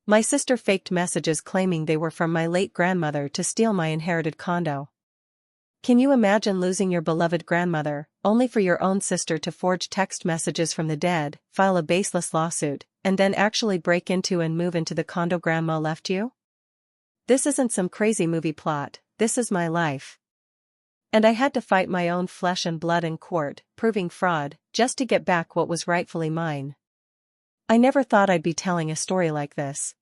My sister faked messages claiming they were from my late grandmother to steal my inherited condo. Can you imagine losing your beloved grandmother, only for your own sister to forge text messages from the dead, file a baseless lawsuit, and then actually break into and move into the condo grandma left you? This isn't some crazy movie plot, this is my life. And I had to fight my own flesh and blood in court, proving fraud, just to get back what was rightfully mine. I never thought I'd be telling a story like this.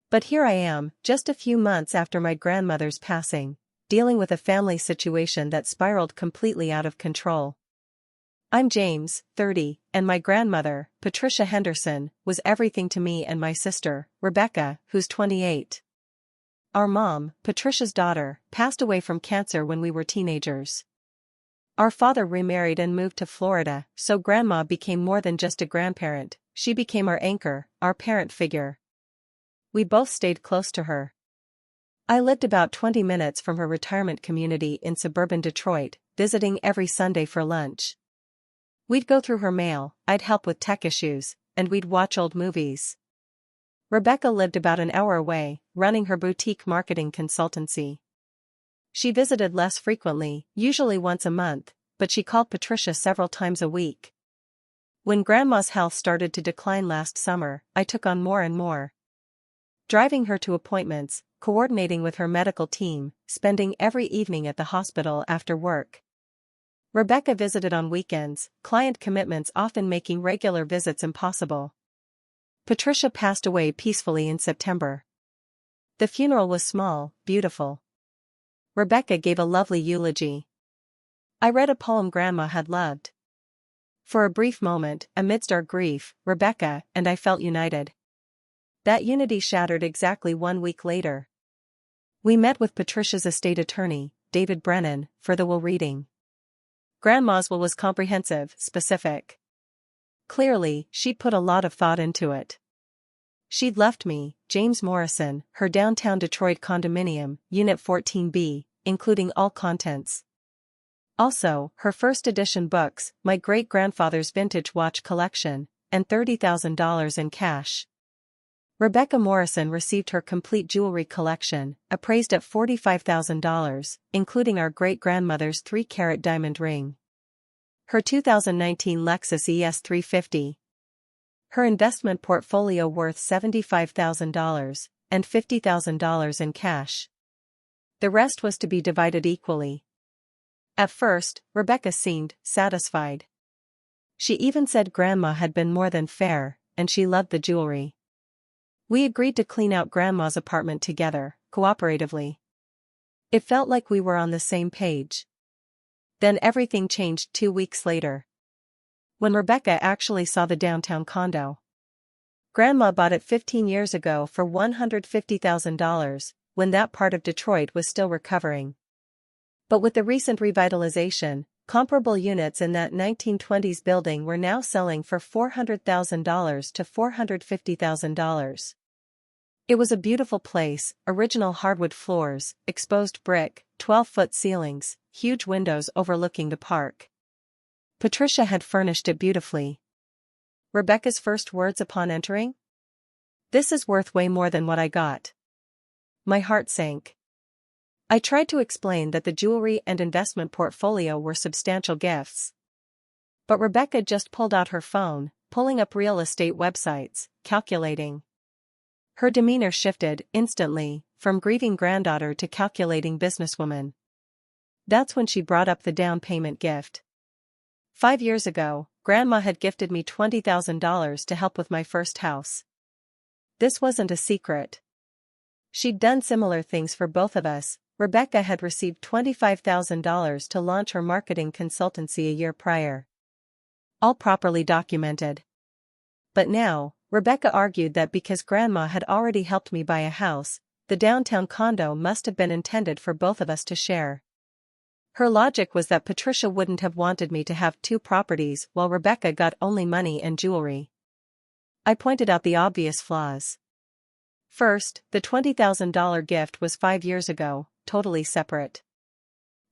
But here I am, just a few months after my grandmother's passing, dealing with a family situation that spiraled completely out of control. I'm James, 30, and my grandmother, Patricia Henderson, was everything to me and my sister, Rebecca, who's 28. Our mom, Patricia's daughter, passed away from cancer when we were teenagers. Our father remarried and moved to Florida, so Grandma became more than just a grandparent, she became our anchor, our parent figure. We both stayed close to her. I lived about 20 minutes from her retirement community in suburban Detroit, visiting every Sunday for lunch. We'd go through her mail, I'd help with tech issues, and we'd watch old movies. Rebecca lived about an hour away, running her boutique marketing consultancy. She visited less frequently, usually once a month, but she called Patricia several times a week. When Grandma's health started to decline last summer, I took on more and more. Driving her to appointments, coordinating with her medical team, spending every evening at the hospital after work. Rebecca visited on weekends, client commitments often making regular visits impossible. Patricia passed away peacefully in September. The funeral was small, beautiful. Rebecca gave a lovely eulogy. I read a poem Grandma had loved. For a brief moment, amidst our grief, Rebecca and I felt united. That unity shattered exactly 1 week later. We met with Patricia's estate attorney, David Brennan, for the will reading. Grandma's will was comprehensive, specific. Clearly, she'd put a lot of thought into it. She'd left me, James Morrison, her downtown Detroit condominium, Unit 14B, including all contents. Also, her first edition books, my great-grandfather's vintage watch collection, and $30,000 in cash. Rebecca Morrison received her complete jewelry collection, appraised at $45,000, including our great-grandmother's 3-carat diamond ring. Her 2019 Lexus ES 350. Her investment portfolio worth $75,000, and $50,000 in cash. The rest was to be divided equally. At first, Rebecca seemed satisfied. She even said Grandma had been more than fair, and she loved the jewelry. We agreed to clean out Grandma's apartment together, cooperatively. It felt like we were on the same page. Then everything changed 2 weeks later. When Rebecca actually saw the downtown condo. Grandma bought it 15 years ago for $150,000, when that part of Detroit was still recovering. But with the recent revitalization, comparable units in that 1920s building were now selling for $400,000 to $450,000. It was a beautiful place, original hardwood floors, exposed brick, 12-foot ceilings, huge windows overlooking the park. Patricia had furnished it beautifully. Rebecca's first words upon entering? "This is worth way more than what I got." My heart sank. I tried to explain that the jewelry and investment portfolio were substantial gifts. But Rebecca just pulled out her phone, pulling up real estate websites, calculating. Her demeanor shifted, instantly, from grieving granddaughter to calculating businesswoman. That's when she brought up the down payment gift. 5 years ago, Grandma had gifted me $20,000 to help with my first house. This wasn't a secret. She'd done similar things for both of us. Rebecca had received $25,000 to launch her marketing consultancy a year prior. All properly documented. But now, Rebecca argued that because Grandma had already helped me buy a house, the downtown condo must have been intended for both of us to share. Her logic was that Patricia wouldn't have wanted me to have 2 properties while Rebecca got only money and jewelry. I pointed out the obvious flaws. First, the $20,000 gift was 5 years ago, totally separate.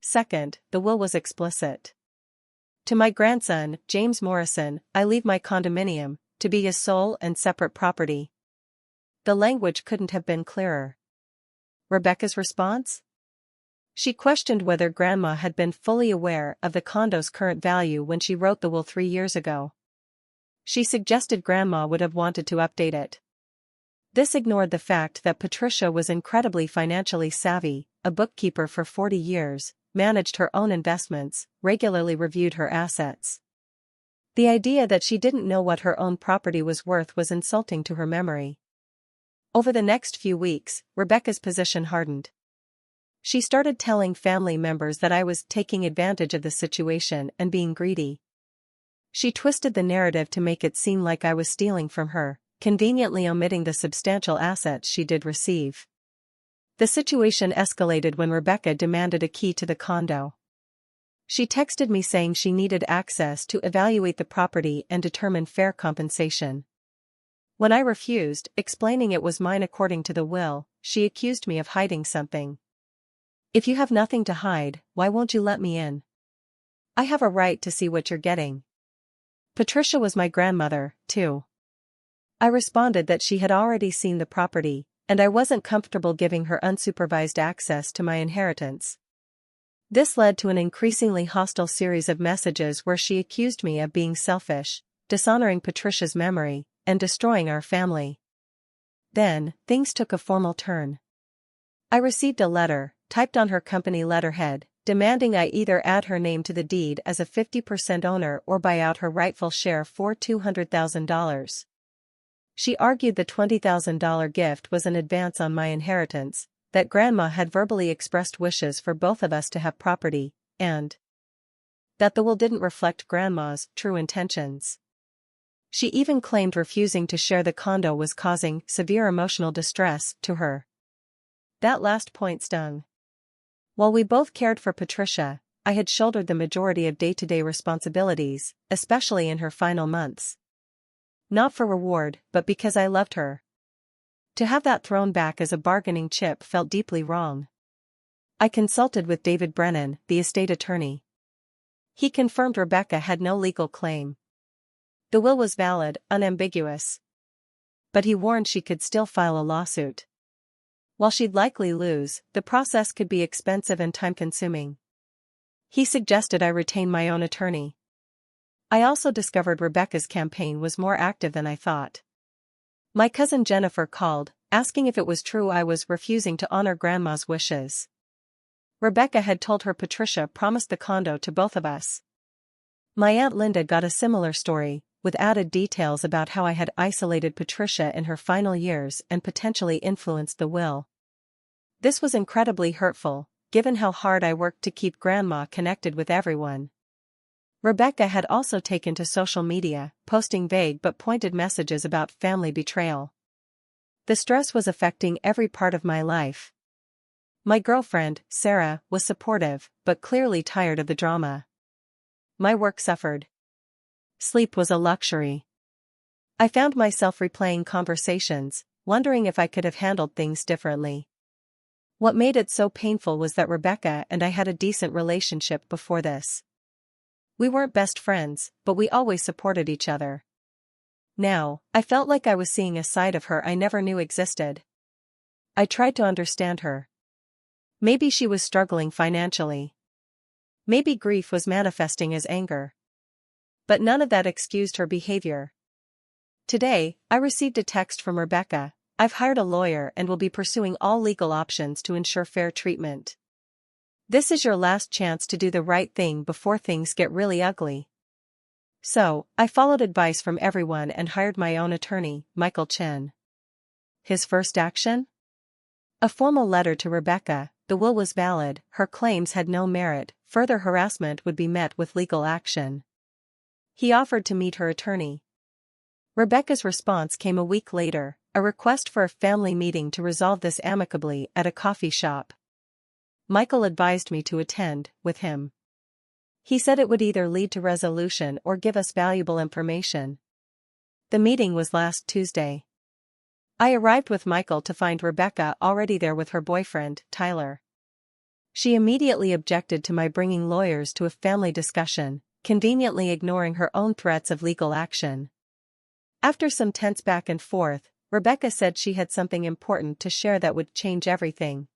Second, the will was explicit. To my grandson, James Morrison, I leave my condominium, to be his sole and separate property. The language couldn't have been clearer. Rebecca's response? She questioned whether Grandma had been fully aware of the condo's current value when she wrote the will 3 years ago. She suggested Grandma would have wanted to update it. This ignored the fact that Patricia was incredibly financially savvy, a bookkeeper for 40 years, managed her own investments, regularly reviewed her assets. The idea that she didn't know what her own property was worth was insulting to her memory. Over the next few weeks, Rebecca's position hardened. She started telling family members that I was taking advantage of the situation and being greedy. She twisted the narrative to make it seem like I was stealing from her, conveniently omitting the substantial assets she did receive. The situation escalated when Rebecca demanded a key to the condo. She texted me saying she needed access to evaluate the property and determine fair compensation. When I refused, explaining it was mine according to the will, she accused me of hiding something. "If you have nothing to hide, why won't you let me in? I have a right to see what you're getting." Patricia was my grandmother, too. I responded that she had already seen the property, and I wasn't comfortable giving her unsupervised access to my inheritance. This led to an increasingly hostile series of messages where she accused me of being selfish, dishonoring Patricia's memory, and destroying our family. Then, things took a formal turn. I received a letter, typed on her company letterhead, demanding I either add her name to the deed as a 50% owner or buy out her rightful share for $200,000. She argued the $20,000 gift was an advance on my inheritance, that Grandma had verbally expressed wishes for both of us to have property, and that the will didn't reflect Grandma's true intentions. She even claimed refusing to share the condo was causing severe emotional distress to her. That last point stung. While we both cared for Patricia, I had shouldered the majority of day-to-day responsibilities, especially in her final months. Not for reward, but because I loved her. To have that thrown back as a bargaining chip felt deeply wrong. I consulted with David Brennan, the estate attorney. He confirmed Rebecca had no legal claim. The will was valid, unambiguous. But he warned she could still file a lawsuit. While she'd likely lose, the process could be expensive and time-consuming. He suggested I retain my own attorney. I also discovered Rebecca's campaign was more active than I thought. My cousin Jennifer called, asking if it was true I was refusing to honor Grandma's wishes. Rebecca had told her Patricia promised the condo to both of us. My Aunt Linda got a similar story, with added details about how I had isolated Patricia in her final years and potentially influenced the will. This was incredibly hurtful, given how hard I worked to keep Grandma connected with everyone. Rebecca had also taken to social media, posting vague but pointed messages about family betrayal. The stress was affecting every part of my life. My girlfriend, Sarah, was supportive, but clearly tired of the drama. My work suffered. Sleep was a luxury. I found myself replaying conversations, wondering if I could have handled things differently. What made it so painful was that Rebecca and I had a decent relationship before this. We weren't best friends, but we always supported each other. Now, I felt like I was seeing a side of her I never knew existed. I tried to understand her. Maybe she was struggling financially. Maybe grief was manifesting as anger. But none of that excused her behavior. Today, I received a text from Rebecca. "I've hired a lawyer and will be pursuing all legal options to ensure fair treatment. This is your last chance to do the right thing before things get really ugly." So, I followed advice from everyone and hired my own attorney, Michael Chen. His first action? A formal letter to Rebecca. The will was valid, her claims had no merit, further harassment would be met with legal action. He offered to meet her attorney. Rebecca's response came a week later, a request for a family meeting to resolve this amicably at a coffee shop. Michael advised me to attend, with him. He said it would either lead to resolution or give us valuable information. The meeting was last Tuesday. I arrived with Michael to find Rebecca already there with her boyfriend, Tyler. She immediately objected to my bringing lawyers to a family discussion, conveniently ignoring her own threats of legal action. After some tense back and forth, Rebecca said she had something important to share that would change everything.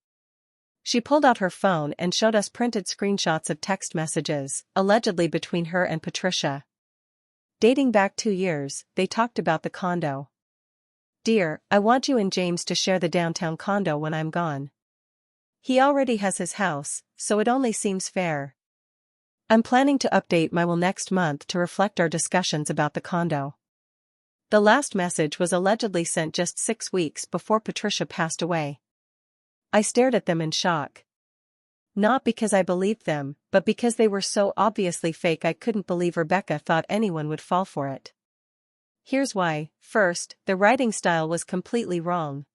She pulled out her phone and showed us printed screenshots of text messages, allegedly between her and Patricia. Dating back 2 years, they talked about the condo. "Dear, I want you and James to share the downtown condo when I'm gone. He already has his house, so it only seems fair. I'm planning to update my will next month to reflect our discussions about the condo." The last message was allegedly sent just 6 weeks before Patricia passed away. I stared at them in shock. Not because I believed them, but because they were so obviously fake. I couldn't believe Rebecca thought anyone would fall for it. Here's why. First, the writing style was completely wrong.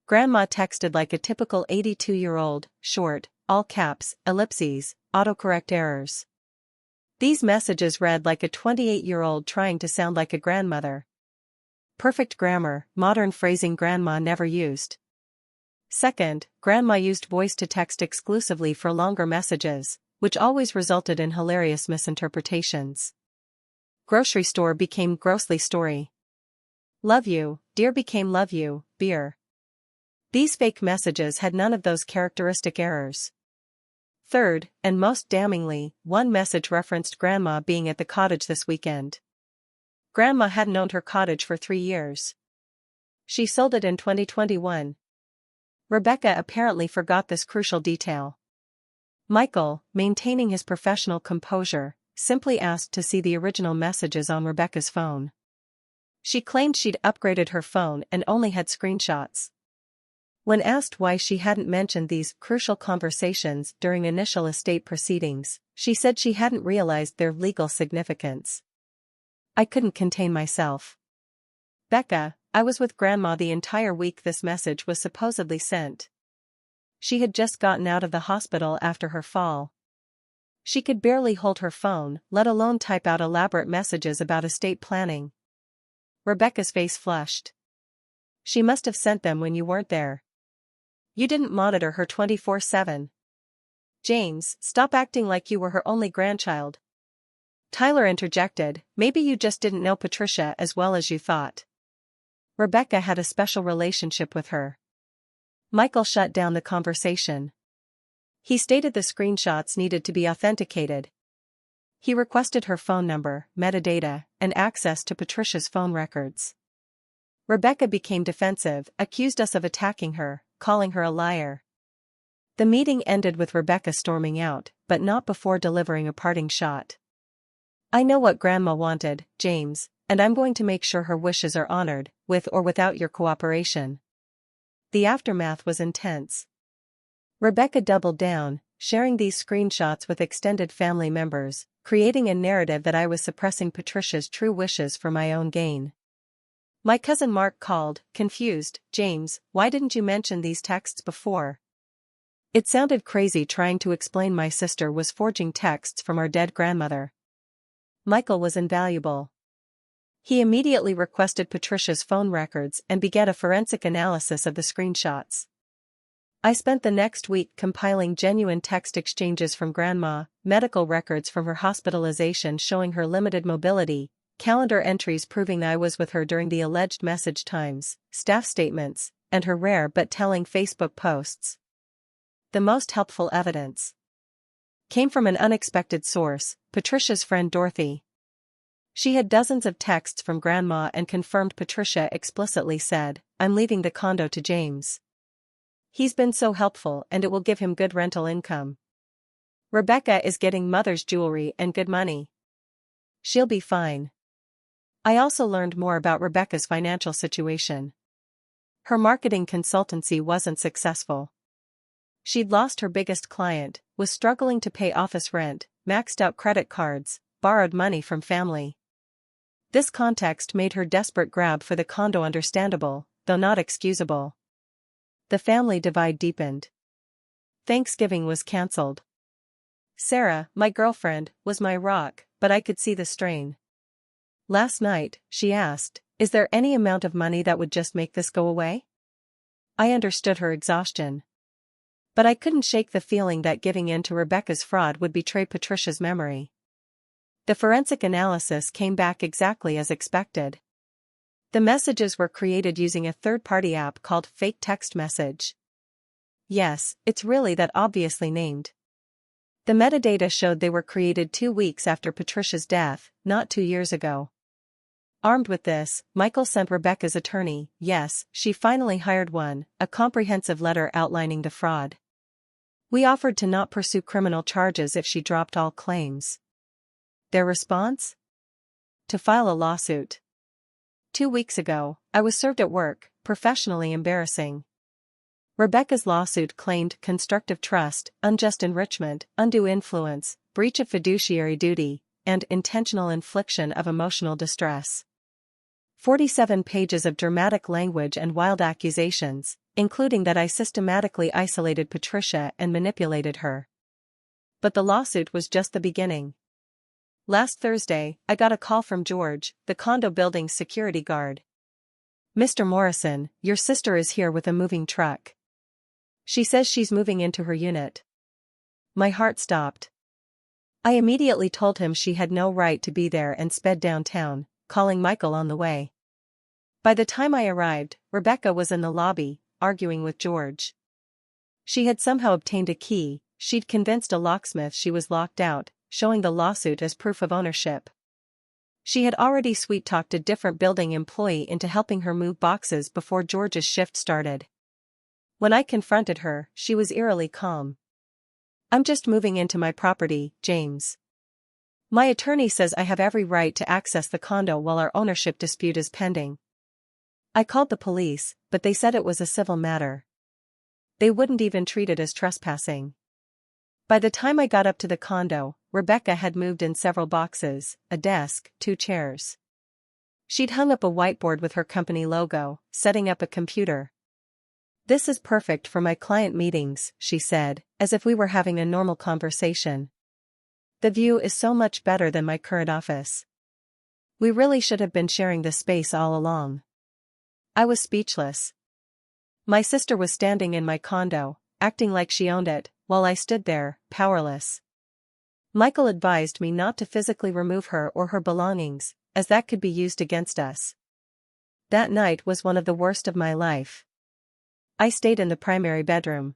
Grandma texted like a typical 82-year-old, short, all caps, ellipses, autocorrect errors. These messages read like a 28-year-old trying to sound like a grandmother. Perfect grammar, modern phrasing Grandma never used. Second, Grandma used voice-to-text exclusively for longer messages, which always resulted in hilarious misinterpretations. Grocery store became grossly story. Love you, dear became love you, beer. These fake messages had none of those characteristic errors. Third, and most damningly, one message referenced Grandma being at the cottage this weekend. Grandma hadn't owned her cottage for 3 years. She sold it in 2021. Rebecca apparently forgot this crucial detail. Michael, maintaining his professional composure, simply asked to see the original messages on Rebecca's phone. She claimed she'd upgraded her phone and only had screenshots. When asked why she hadn't mentioned these crucial conversations during initial estate proceedings, she said she hadn't realized their legal significance. I couldn't contain myself. "Becca, I was with Grandma the entire week this message was supposedly sent. She had just gotten out of the hospital after her fall. She could barely hold her phone, let alone type out elaborate messages about estate planning." Rebecca's face flushed. "She must have sent them when you weren't there. You didn't monitor her 24/7. James, stop acting like you were her only grandchild." Tyler interjected, "Maybe you just didn't know Patricia as well as you thought. Rebecca had a special relationship with her." Michael shut down the conversation. He stated the screenshots needed to be authenticated. He requested her phone number, metadata, and access to Patricia's phone records. Rebecca became defensive, accused us of attacking her, calling her a liar. The meeting ended with Rebecca storming out, but not before delivering a parting shot. "I know what Grandma wanted, James, and I'm going to make sure her wishes are honored, with or without your cooperation." The aftermath was intense. Rebecca doubled down, sharing these screenshots with extended family members, creating a narrative that I was suppressing Patricia's true wishes for my own gain. My cousin Mark called, confused, "James, why didn't you mention these texts before?" It sounded crazy trying to explain my sister was forging texts from our dead grandmother. Michael was invaluable. He immediately requested Patricia's phone records and began a forensic analysis of the screenshots. I spent the next week compiling genuine text exchanges from Grandma, medical records from her hospitalization showing her limited mobility, calendar entries proving I was with her during the alleged message times, staff statements, and her rare but telling Facebook posts. The most helpful evidence came from an unexpected source, Patricia's friend Dorothy. She had dozens of texts from Grandma and confirmed Patricia explicitly said, "I'm leaving the condo to James. He's been so helpful and it will give him good rental income. Rebecca is getting mother's jewelry and good money. She'll be fine." I also learned more about Rebecca's financial situation. Her marketing consultancy wasn't successful. She'd lost her biggest client, was struggling to pay office rent, maxed out credit cards, borrowed money from family. This context made her desperate grab for the condo understandable, though not excusable. The family divide deepened. Thanksgiving was cancelled. Sarah, my girlfriend, was my rock, but I could see the strain. Last night, she asked, "Is there any amount of money that would just make this go away?" I understood her exhaustion. But I couldn't shake the feeling that giving in to Rebecca's fraud would betray Patricia's memory. The forensic analysis came back exactly as expected. The messages were created using a third-party app called Fake Text Message. Yes, it's really that obviously named. The metadata showed they were created 2 weeks after Patricia's death, not 2 years ago. Armed with this, Michael sent Rebecca's attorney, yes, she finally hired one, a comprehensive letter outlining the fraud. We offered to not pursue criminal charges if she dropped all claims. Their response? To file a lawsuit. 2 weeks ago, I was served at work, professionally embarrassing. Rebecca's lawsuit claimed constructive trust, unjust enrichment, undue influence, breach of fiduciary duty, and intentional infliction of emotional distress. 47 pages of dramatic language and wild accusations, including that I systematically isolated Patricia and manipulated her. But the lawsuit was just the beginning. Last Thursday, I got a call from George, the condo building's security guard. "Mr. Morrison, your sister is here with a moving truck. She says she's moving into her unit." My heart stopped. I immediately told him she had no right to be there and sped downtown, calling Michael on the way. By the time I arrived, Rebecca was in the lobby, arguing with George. She had somehow obtained a key, she'd convinced a locksmith she was locked out, showing the lawsuit as proof of ownership. She had already sweet-talked a different building employee into helping her move boxes before George's shift started. When I confronted her, she was eerily calm. "I'm just moving into my property, James. My attorney says I have every right to access the condo while our ownership dispute is pending. I called the police, but they said it was a civil matter. They wouldn't even treat it as trespassing." By the time I got up to the condo, Rebecca had moved in several boxes, a desk, 2 chairs. She'd hung up a whiteboard with her company logo, setting up a computer. "This is perfect for my client meetings," she said, as if we were having a normal conversation. "The view is so much better than my current office. We really should have been sharing this space all along." I was speechless. My sister was standing in my condo, acting like she owned it, while I stood there, powerless. Michael advised me not to physically remove her or her belongings, as that could be used against us. That night was one of the worst of my life. I stayed in the primary bedroom.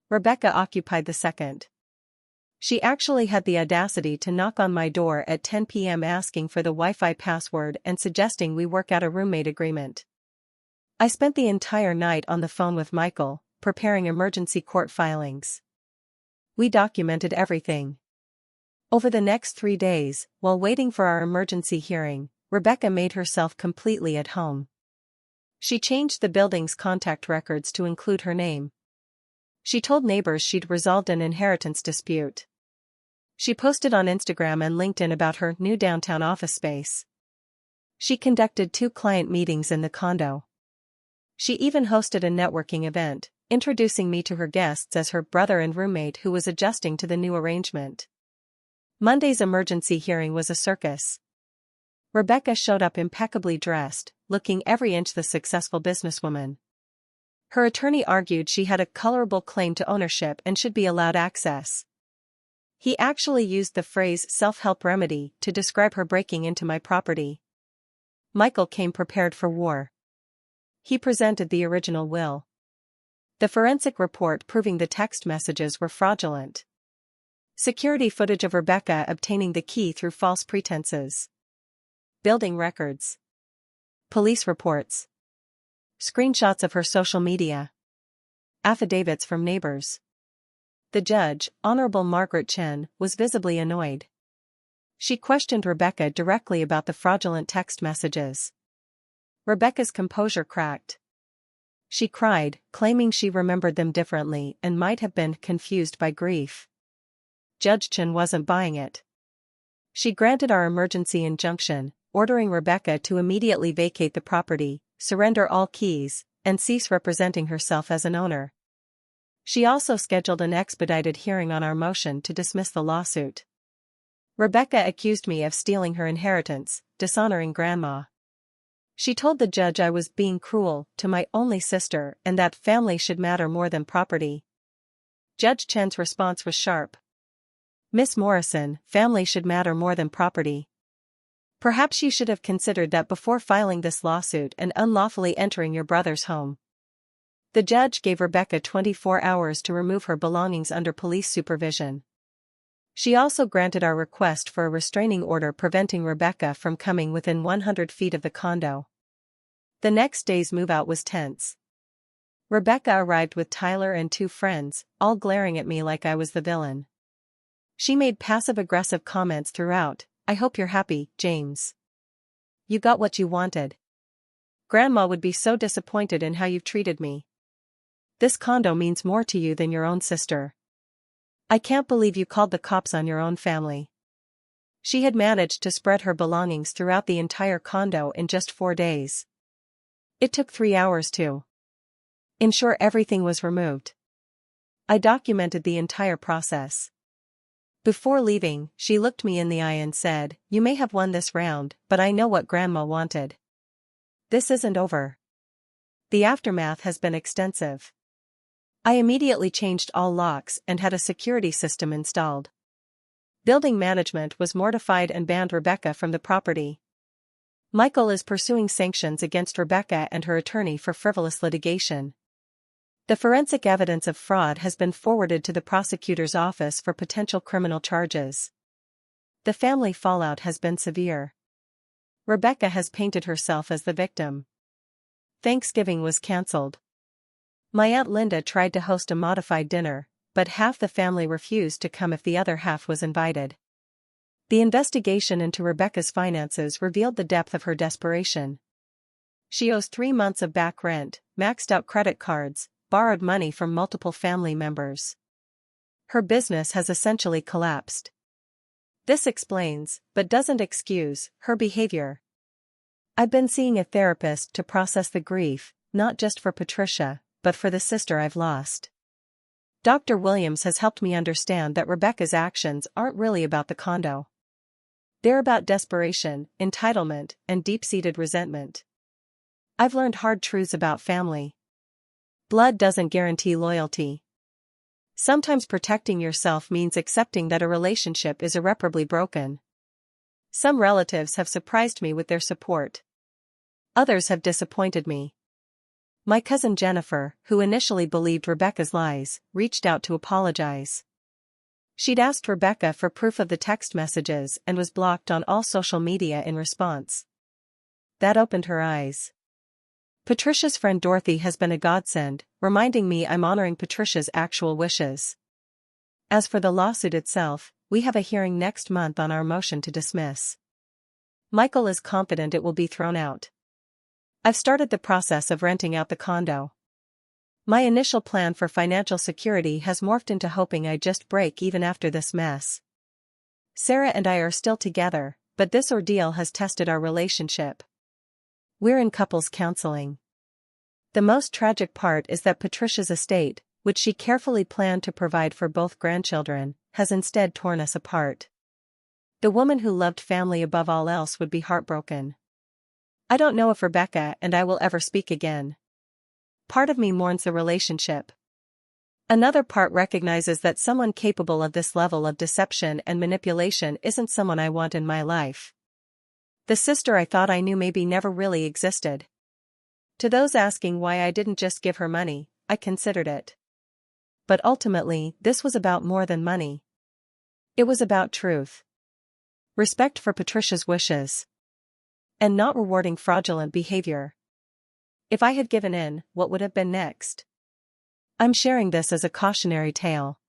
Rebecca occupied the second. She actually had the audacity to knock on my door at 10 p.m. asking for the Wi-Fi password and suggesting we work out a roommate agreement. I spent the entire night on the phone with Michael, preparing emergency court filings. We documented everything. Over the next 3 days, while waiting for our emergency hearing, Rebecca made herself completely at home. She changed the building's contact records to include her name. She told neighbors she'd resolved an inheritance dispute. She posted on Instagram and LinkedIn about her new downtown office space. She conducted 2 client meetings in the condo. She even hosted a networking event, introducing me to her guests as her brother and roommate who was adjusting to the new arrangement. Monday's emergency hearing was a circus. Rebecca showed up impeccably dressed, looking every inch the successful businesswoman. Her attorney argued she had a colorable claim to ownership and should be allowed access. He actually used the phrase self-help remedy to describe her breaking into my property. Michael came prepared for war. He presented the original will. The forensic report proving the text messages were fraudulent. Security footage of Rebecca obtaining the key through false pretenses. Building records. Police reports. Screenshots of her social media. Affidavits from neighbors. The judge, Honorable Margaret Chen, was visibly annoyed. She questioned Rebecca directly about the fraudulent text messages. Rebecca's composure cracked. She cried, claiming she remembered them differently and might have been confused by grief. Judge Chen wasn't buying it. She granted our emergency injunction, ordering Rebecca to immediately vacate the property, surrender all keys, and cease representing herself as an owner. She also scheduled an expedited hearing on our motion to dismiss the lawsuit. Rebecca accused me of stealing her inheritance, dishonoring Grandma. She told the judge I was being cruel to my only sister and that family should matter more than property. Judge Chen's response was sharp. "Miss Morrison, family should matter more than property. Perhaps you should have considered that before filing this lawsuit and unlawfully entering your brother's home. The judge gave Rebecca 24 hours to remove her belongings under police supervision. She also granted our request for a restraining order preventing Rebecca from coming within 100 feet of the condo. The next day's move-out was tense. Rebecca arrived with Tyler and 2 friends, all glaring at me like I was the villain. She made passive-aggressive comments throughout. "I hope you're happy, James. You got what you wanted. Grandma would be so disappointed in how you've treated me. This condo means more to you than your own sister. I can't believe you called the cops on your own family." She had managed to spread her belongings throughout the entire condo in just 4 days. It took 3 hours to ensure everything was removed. I documented the entire process. Before leaving, she looked me in the eye and said, "You may have won this round, but I know what Grandma wanted. This isn't over." The aftermath has been extensive. I immediately changed all locks and had a security system installed. Building management was mortified and banned Rebecca from the property. Michael is pursuing sanctions against Rebecca and her attorney for frivolous litigation. The forensic evidence of fraud has been forwarded to the prosecutor's office for potential criminal charges. The family fallout has been severe. Rebecca has painted herself as the victim. Thanksgiving was cancelled. My Aunt Linda tried to host a modified dinner, but half the family refused to come if the other half was invited. The investigation into Rebecca's finances revealed the depth of her desperation. She owes 3 months of back rent, maxed out credit cards, borrowed money from multiple family members. Her business has essentially collapsed. This explains, but doesn't excuse, her behavior. I've been seeing a therapist to process the grief, not just for Patricia, but for the sister I've lost. Dr. Williams has helped me understand that Rebecca's actions aren't really about the condo. They're about desperation, entitlement, and deep-seated resentment. I've learned hard truths about family. Blood doesn't guarantee loyalty. Sometimes protecting yourself means accepting that a relationship is irreparably broken. Some relatives have surprised me with their support. Others have disappointed me. My cousin Jennifer, who initially believed Rebecca's lies, reached out to apologize. She'd asked Rebecca for proof of the text messages and was blocked on all social media in response. That opened her eyes. Patricia's friend Dorothy has been a godsend, reminding me I'm honoring Patricia's actual wishes. As for the lawsuit itself, we have a hearing next month on our motion to dismiss. Michael is confident it will be thrown out. I've started the process of renting out the condo. My initial plan for financial security has morphed into hoping I just break even after this mess. Sarah and I are still together, but this ordeal has tested our relationship. We're in couples counseling. The most tragic part is that Patricia's estate, which she carefully planned to provide for both grandchildren, has instead torn us apart. The woman who loved family above all else would be heartbroken. I don't know if Rebecca and I will ever speak again. Part of me mourns the relationship. Another part recognizes that someone capable of this level of deception and manipulation isn't someone I want in my life. The sister I thought I knew maybe never really existed. To those asking why I didn't just give her money, I considered it. But ultimately, this was about more than money. It was about truth. Respect for Patricia's wishes. And not rewarding fraudulent behavior. If I had given in, what would have been next? I'm sharing this as a cautionary tale.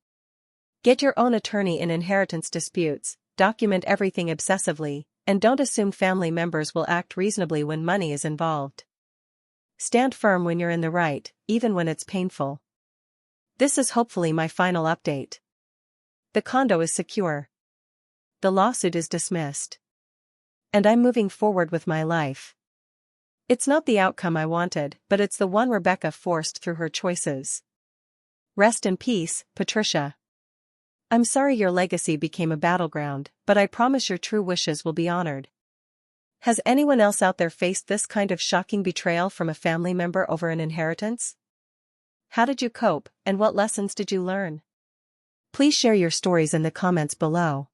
Get your own attorney in inheritance disputes, document everything obsessively, and don't assume family members will act reasonably when money is involved. Stand firm when you're in the right, even when it's painful. This is hopefully my final update. The condo is secure. The lawsuit is dismissed. And I'm moving forward with my life. It's not the outcome I wanted, but it's the one Rebecca forced through her choices. Rest in peace, Patricia. I'm sorry your legacy became a battleground, but I promise your true wishes will be honored. Has anyone else out there faced this kind of shocking betrayal from a family member over an inheritance? How did you cope, and what lessons did you learn? Please share your stories in the comments below.